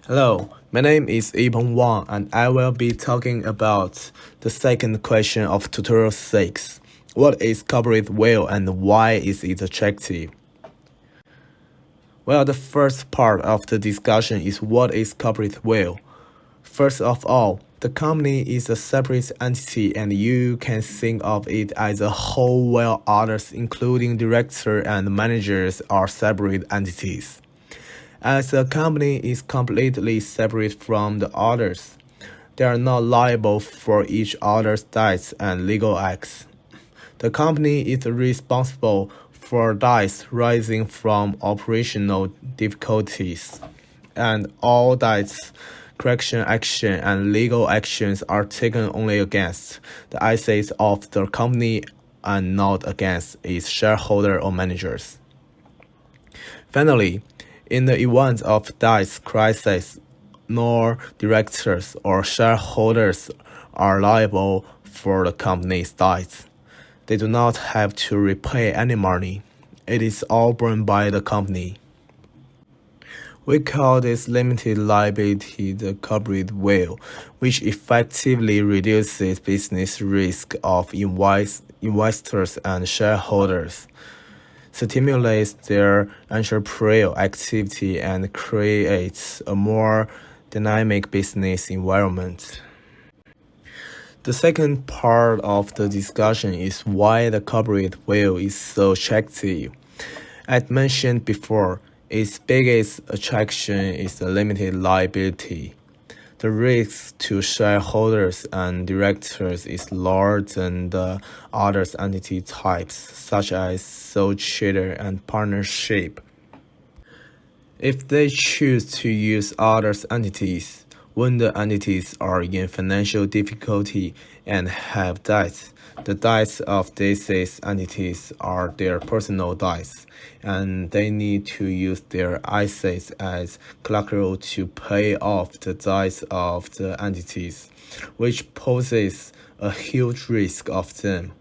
Hello, my name is Yipeng Wang, and I will be talking about the second question of tutorial 6. What is corporate wealth and why is it attractive? Well, the first part of the discussion is what is corporate wealth. First of all, the company is a separate entity and you can think of it as a whole while others, including directors and managers, are separate entities. As a company is completely separate from the others, they are not liable for each other's debts and legal acts. The company is responsible for debts rising from operational difficulties, and all debts, correction action, and legal actions are taken only against the assets of the company and not against its shareholders or managers. Finally, in the event of debt crisis, no directors or shareholders are liable for the company's debts. They do not have to repay any money. It is all borne by the company. We call this limited liability the corporate wealth, which effectively reduces business risk of investors and shareholders, stimulates their entrepreneurial activity, and creates a more dynamic business environment. The second part of the discussion is why the corporate wealth is so attractive. As mentioned before, its biggest attraction is the limited liability. The risk to shareholders and directors is lower than the other entity types, such as sole trader and partnership. If they choose to use other entities, when the entities are in financial difficulty and have debts, the debts of these entities are their personal debts, and they need to use their assets as collateral to pay off the debts of the entities, which poses a huge risk of them.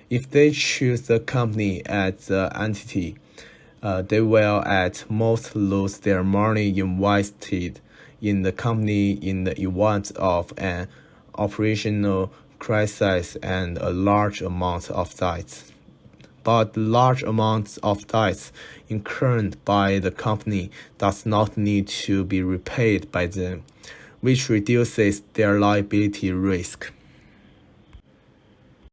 If they choose the company as the entity, they will at most lose their money invested in the company in the event of an operational crisis and a large amount of debts. But large amounts of debts incurred by the company does not need to be repaid by them, which reduces their liability risk.